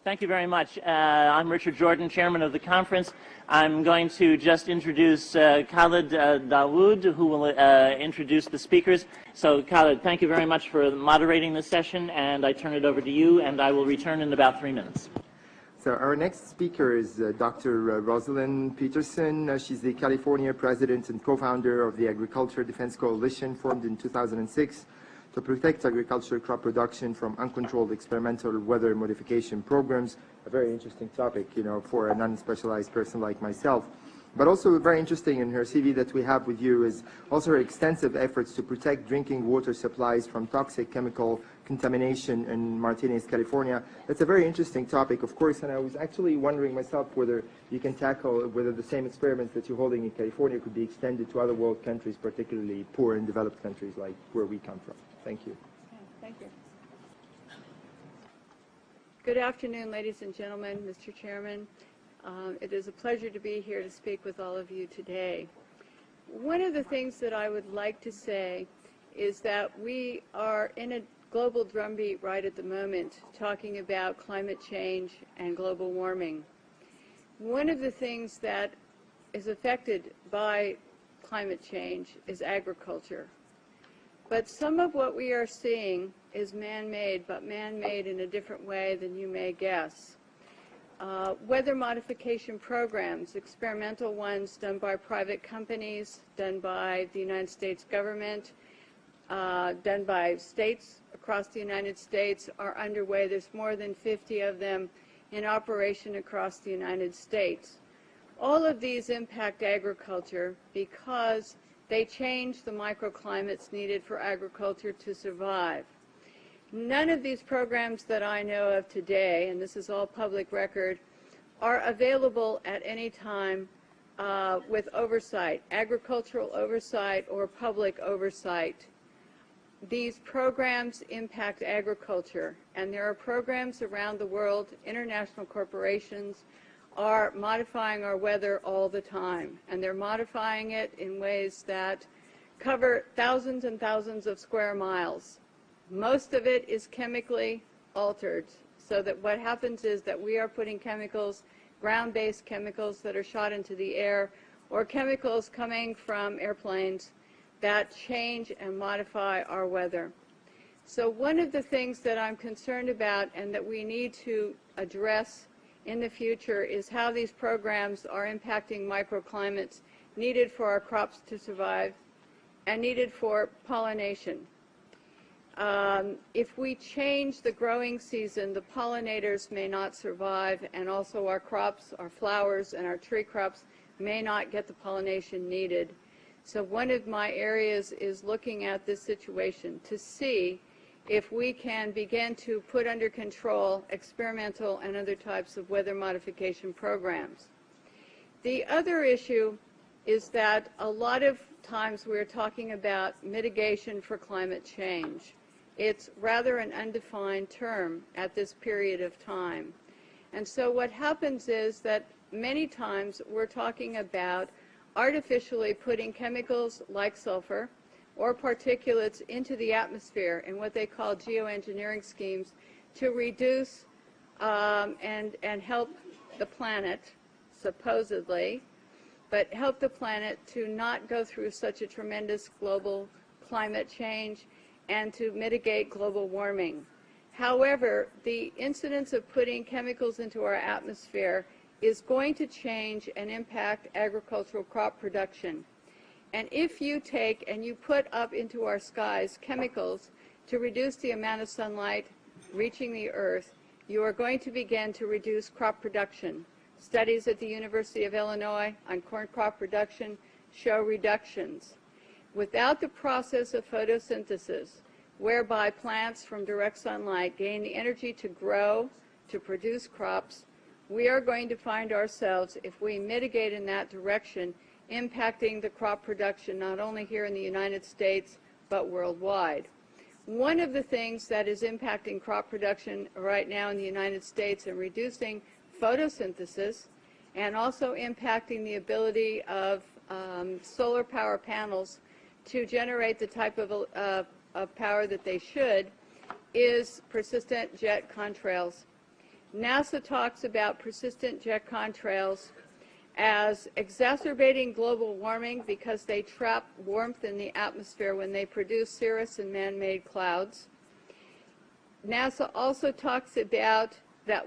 Thank you very much. I'm Richard Jordan, chairman of the conference. I'm going to just introduce Khalid Dawood, who will introduce the speakers. So Khalid, thank you very much for moderating this session, and I turn it over to you, and I will return in about 3 minutes. So our next speaker is Dr. Rosalind Peterson. She's the California president and co-founder of the Agriculture Defense Coalition, formed in 2006 to protect agricultural crop production from uncontrolled experimental weather modification programs. A very interesting topic, you know, for a non-specialized person like myself. But also very interesting in her CV that we have with you is also her extensive efforts to protect drinking water supplies from toxic chemical contamination in Martinez, California. That's a very interesting topic, of course, and I was actually wondering myself whether you can tackle whether the same experiments that you're holding in California could be extended to other world countries, particularly poor and developed countries like where we come from. Thank you. Thank you. Good afternoon, ladies and gentlemen, Mr. Chairman. It is a pleasure to be here to speak with all of you today. One of the things that I would like to say is that we are in a global drumbeat right at the moment talking about climate change and global warming. One of the things that is affected by climate change is agriculture. But some of what we are seeing is man-made, but man-made in a different way than you may guess. Weather modification programs, experimental ones done by private companies, done by the United States government, done by states across the United States, are underway. There's more than 50 of them in operation across the United States. All of these impact agriculture because they change the microclimates needed for agriculture to survive. None of these programs that I know of today, and this is all public record, are available at any time with oversight, agricultural oversight or public oversight. These programs impact agriculture, and there are programs around the world. International corporations are modifying our weather all the time, and they're modifying it in ways that cover thousands and thousands of square miles. Most of it is chemically altered, so that what happens is that we are putting chemicals, ground-based chemicals that are shot into the air, or chemicals coming from airplanes that change and modify our weather. So one of the things that I'm concerned about and that we need to address in the future is how these programs are impacting microclimates needed for our crops to survive and needed for pollination. If we change the growing season, the pollinators may not survive, and also our crops, our flowers, and our tree crops may not get the pollination needed. So one of my areas is looking at this situation to see if we can begin to put under control experimental and other types of weather modification programs. The other issue is that a lot of times we're talking about mitigation for climate change. It's rather an undefined term at this period of time. And so what happens is that many times we're talking about artificially putting chemicals like sulfur or particulates into the atmosphere in what they call geoengineering schemes to reduce and help the planet, supposedly, but help the planet to not go through such a tremendous global climate change and to mitigate global warming. However, the incidence of putting chemicals into our atmosphere is going to change and impact agricultural crop production. And if you take and you put up into our skies chemicals to reduce the amount of sunlight reaching the earth, you are going to begin to reduce crop production. Studies at the University of Illinois on corn crop production show reductions. Without the process of photosynthesis, whereby plants from direct sunlight gain the energy to grow, to produce crops, we are going to find ourselves, if we mitigate in that direction, impacting the crop production not only here in the United States but worldwide. One of the things that is impacting crop production right now in the United States and reducing photosynthesis and also impacting the ability of solar power panels to generate the type of power that they should is persistent jet contrails. NASA talks about persistent jet contrails as exacerbating global warming because they trap warmth in the atmosphere when they produce cirrus and man-made clouds. NASA also talks about that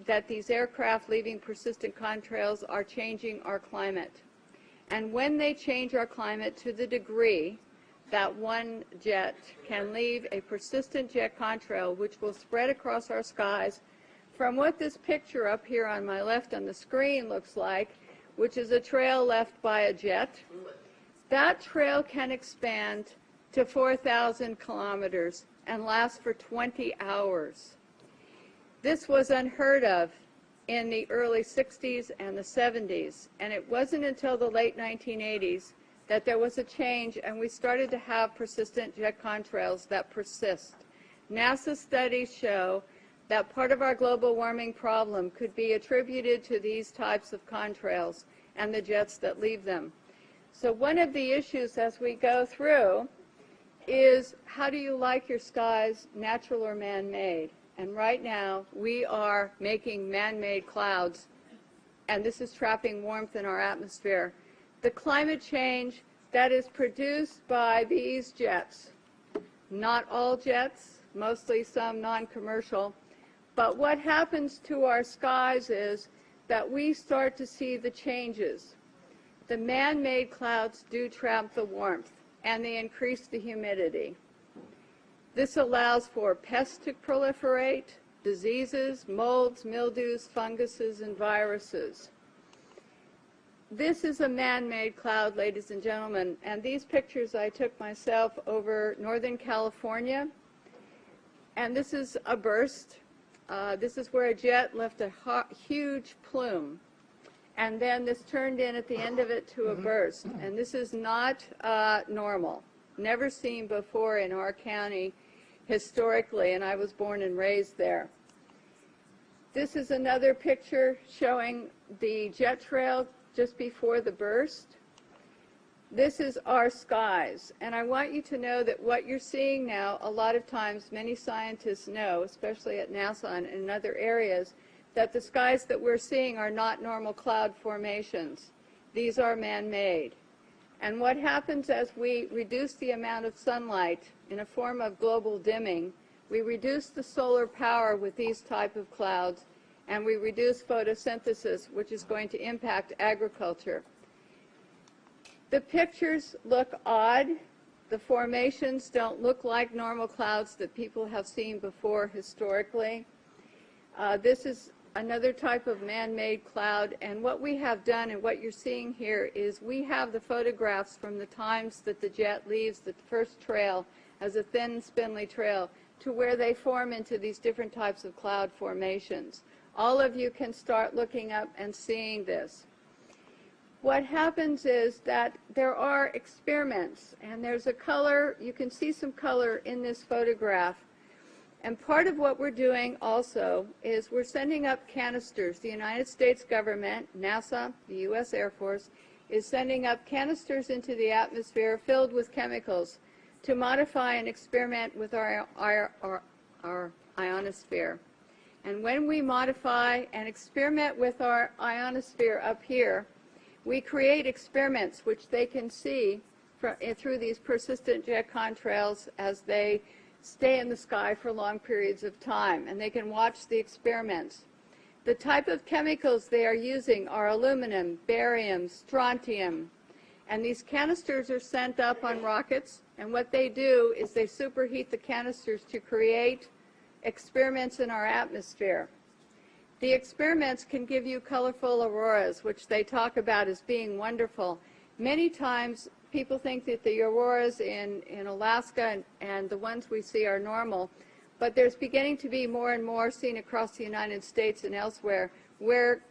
that these aircraft leaving persistent contrails are changing our climate. And when they change our climate to the degree that one jet can leave a persistent jet contrail which will spread across our skies from what this picture up here on my left on the screen looks like, which is a trail left by a jet, that trail can expand to 4,000 kilometers and last for 20 hours. This was unheard of in the early 60s and the 70s, and it wasn't until the late 1980s that there was a change and we started to have persistent jet contrails that persist. NASA studies show that part of our global warming problem could be attributed to these types of contrails and the jets that leave them. So one of the issues as we go through is, how do you like your skies, natural or man-made? And right now we are making man-made clouds, and this is trapping warmth in our atmosphere. The climate change that is produced by these jets, not all jets, mostly some non-commercial, but what happens to our skies is that we start to see the changes. The man-made clouds do trap the warmth, and they increase the humidity. This allows for pests to proliferate, diseases, molds, mildews, funguses, and viruses. This is a man-made cloud, ladies and gentlemen, and these pictures I took myself over Northern California, and this is a burst. This is where a jet left a huge plume, and then this turned in at the end of it to a burst. And this is not normal, never seen before in our county historically, and I was born and raised there. This is another picture showing the jet trail just before the burst. This is our skies, and I want you to know that what you're seeing now, a lot of times many scientists know, especially at NASA and in other areas, that the skies that we're seeing are not normal cloud formations. These are man-made. And what happens as we reduce the amount of sunlight in a form of global dimming, we reduce the solar power with these type of clouds, and we reduce photosynthesis, which is going to impact agriculture. The pictures look odd. The formations don't look like normal clouds that people have seen before historically. This is another type of man-made cloud, and what we have done and what you're seeing here is we have the photographs from the times that the jet leaves the first trail as a thin, spindly trail to where they form into these different types of cloud formations. All of you can start looking up and seeing this. What happens is that there are experiments, and there's a color, you can see some color in this photograph. And part of what we're doing also is we're sending up canisters. The United States government, NASA, the U.S. Air Force, is sending up canisters into the atmosphere filled with chemicals to modify and experiment with our ionosphere. And when we modify and experiment with our ionosphere up here, we create experiments which they can see through these persistent jet contrails as they stay in the sky for long periods of time, and they can watch the experiments. The type of chemicals they are using are aluminum, barium, strontium, and these canisters are sent up on rockets, and what they do is they superheat the canisters to create experiments in our atmosphere. The experiments can give you colorful auroras, which they talk about as being wonderful. Many times people think that the auroras in Alaska and the ones we see are normal, but there's beginning to be more and more seen across the United States and elsewhere where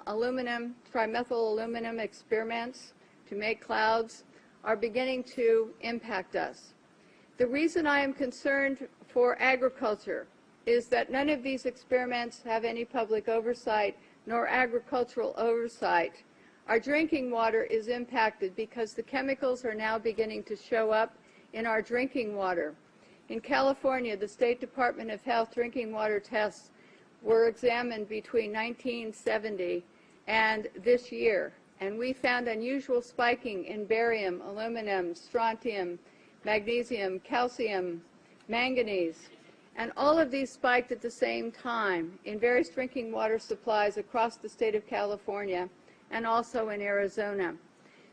aluminum, trimethyl aluminum experiments to make clouds are beginning to impact us. The reason I am concerned for agriculture is that none of these experiments have any public oversight nor agricultural oversight. Our drinking water is impacted because the chemicals are now beginning to show up in our drinking water. In California, the State Department of Health drinking water tests were examined between 1970 and this year, and we found unusual spiking in barium, aluminum, strontium, magnesium, calcium, manganese, and all of these spiked at the same time in various drinking water supplies across the state of California and also in Arizona.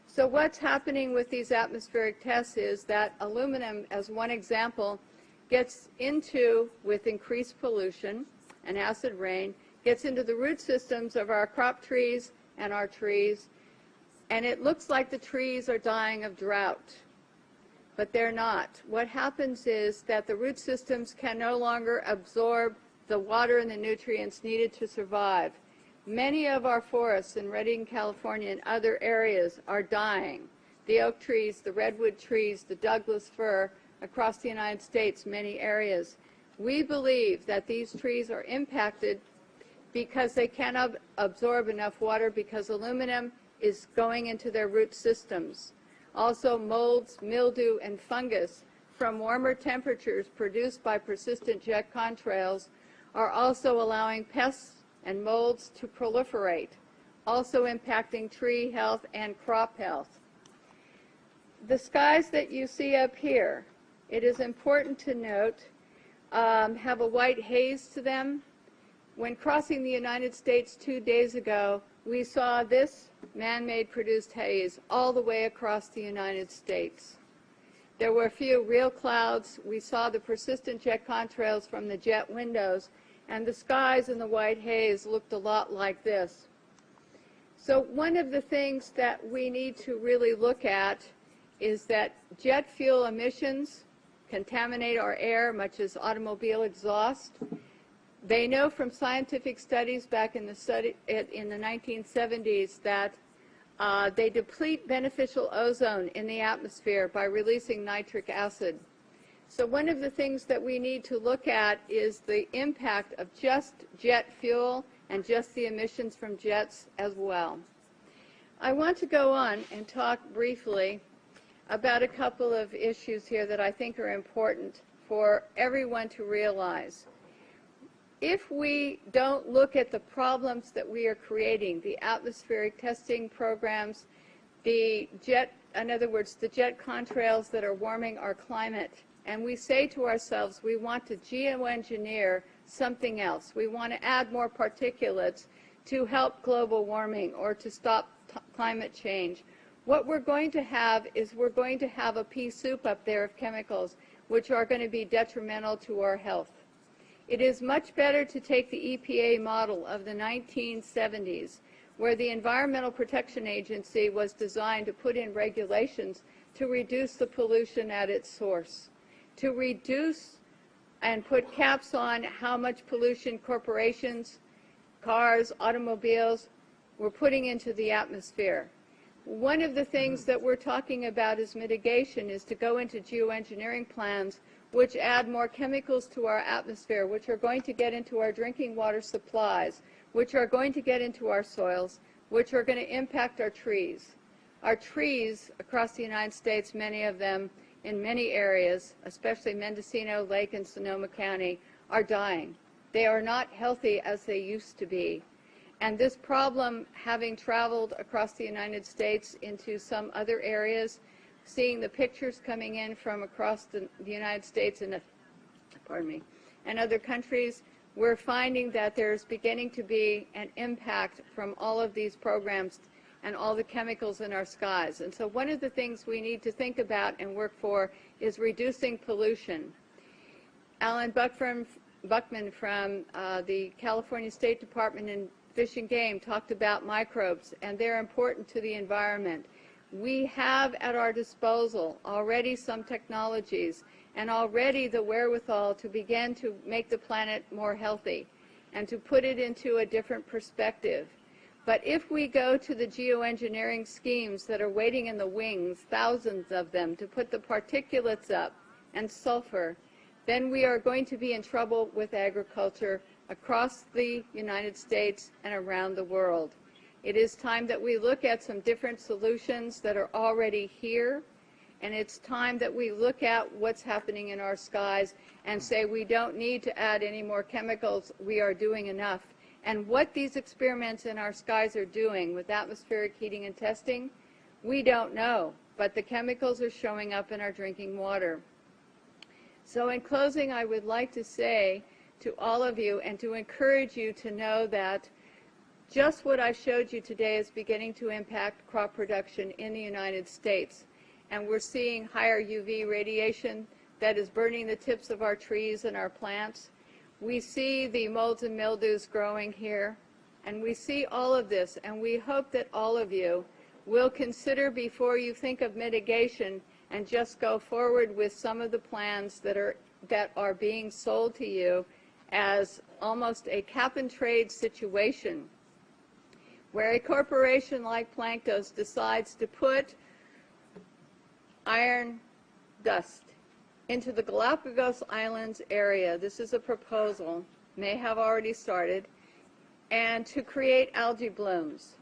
So what's happening with these atmospheric tests is that aluminum, as one example, gets into, with increased pollution and acid rain, gets into the root systems of our crop trees and our trees, and it looks like the trees are dying of drought, but they're not. What happens is that the root systems can no longer absorb the water and the nutrients needed to survive. Many of our forests in Redding, California, and other areas are dying. The oak trees, the redwood trees, the Douglas fir, across the United States, many areas. We believe that these trees are impacted because they cannot absorb enough water because aluminum is going into their root systems. Also, molds, mildew, and fungus from warmer temperatures produced by persistent jet contrails are also allowing pests and molds to proliferate, also impacting tree health and crop health. The skies that you see up here, it is important to note, have a white haze to them. When crossing the United States 2 days ago, we saw this man-made produced haze all the way across the United States. There were a few real clouds. We saw the persistent jet contrails from the jet windows, and the skies in the white haze looked a lot like this. So one of the things that we need to really look at is that jet fuel emissions contaminate our air, much as automobile exhaust. They know from scientific studies back in the 1970s that they deplete beneficial ozone in the atmosphere by releasing nitric acid. So one of the things that we need to look at is the impact of just jet fuel and just the emissions from jets as well. I want to go on and talk briefly about a couple of issues here that I think are important for everyone to realize. If we don't look at the problems that we are creating, the atmospheric testing programs, in other words, the jet contrails that are warming our climate, and we say to ourselves, we want to geoengineer something else. We want to add more particulates to help global warming or to stop climate change. What we're going to have is we're going to have a pea soup up there of chemicals which are going to be detrimental to our health. It is much better to take the EPA model of the 1970s, where the Environmental Protection Agency was designed to put in regulations to reduce the pollution at its source, to reduce and put caps on how much pollution corporations, cars, automobiles were putting into the atmosphere. One of the things that we're talking about as mitigation is to go into geoengineering plans which add more chemicals to our atmosphere, which are going to get into our drinking water supplies, which are going to get into our soils, which are going to impact our trees. Our trees across the United States, many of them in many areas, especially Mendocino, Lake, and Sonoma County, are dying. They are not healthy as they used to be. And this problem, having traveled across the United States into some other areas, seeing the pictures coming in from across the United States and other countries, we're finding that there's beginning to be an impact from all of these programs and all the chemicals in our skies. And so one of the things we need to think about and work for is reducing pollution. Alan Buckman from the California State Department in Fish and Game talked about microbes, and they're important to the environment. We have at our disposal already some technologies and already the wherewithal to begin to make the planet more healthy and to put it into a different perspective. But if we go to the geoengineering schemes that are waiting in the wings, thousands of them, to put the particulates up and sulfur, then we are going to be in trouble with agriculture across the United States and around the world. It is time that we look at some different solutions that are already here And it's time that we look at what's happening in our skies and say we don't need to add any more chemicals. We are doing enough. And what these experiments in our skies are doing with atmospheric heating and testing, we don't know. But the chemicals are showing up in our drinking water. So in closing, I would like to say to all of you and to encourage you to know that just what I showed you today is beginning to impact crop production in the United States. And we're seeing higher UV radiation that is burning the tips of our trees and our plants. We see the molds and mildews growing here. And we see all of this. And we hope that all of you will consider before you think of mitigation and just go forward with some of the plans that are being sold to you as almost a cap-and-trade situation, where a corporation like Planktos decides to put iron dust into the Galapagos Islands area. This is a proposal, may have already started, and to create algae blooms.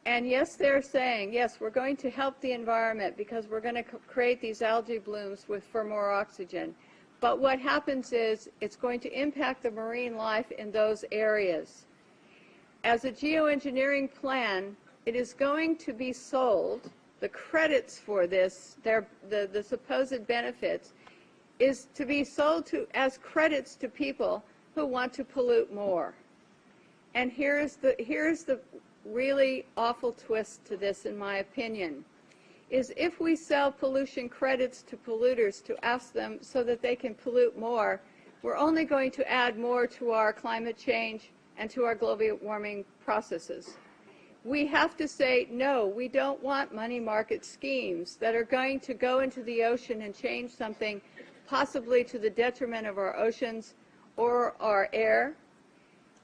And yes, they're saying, yes, we're going to help the environment because we're going to create these algae blooms for more oxygen. But what happens is it's going to impact the marine life in those areas. As a geoengineering plan, it is going to be sold, the credits for this, the supposed benefits, is to be sold as credits to people who want to pollute more. And here's the really awful twist to this, in my opinion, is if we sell pollution credits to polluters to ask them so that they can pollute more, we're only going to add more to our climate change and to our global warming processes. We have to say, no, we don't want money market schemes that are going to go into the ocean and change something possibly to the detriment of our oceans or our air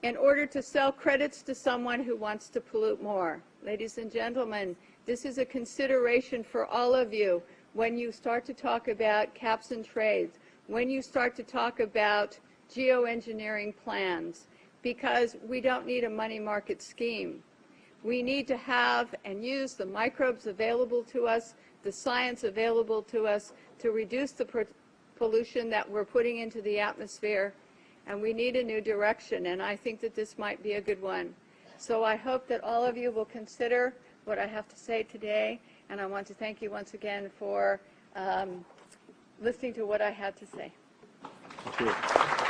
in order to sell credits to someone who wants to pollute more. Ladies and gentlemen, this is a consideration for all of you when you start to talk about caps and trades, when you start to talk about geoengineering plans, because we don't need a money market scheme. We need to have and use the microbes available to us, the science available to us to reduce the pollution that we're putting into the atmosphere, and we need a new direction, and I think that this might be a good one. So I hope that all of you will consider what I have to say today, and I want to thank you once again for listening to what I had to say. Thank you.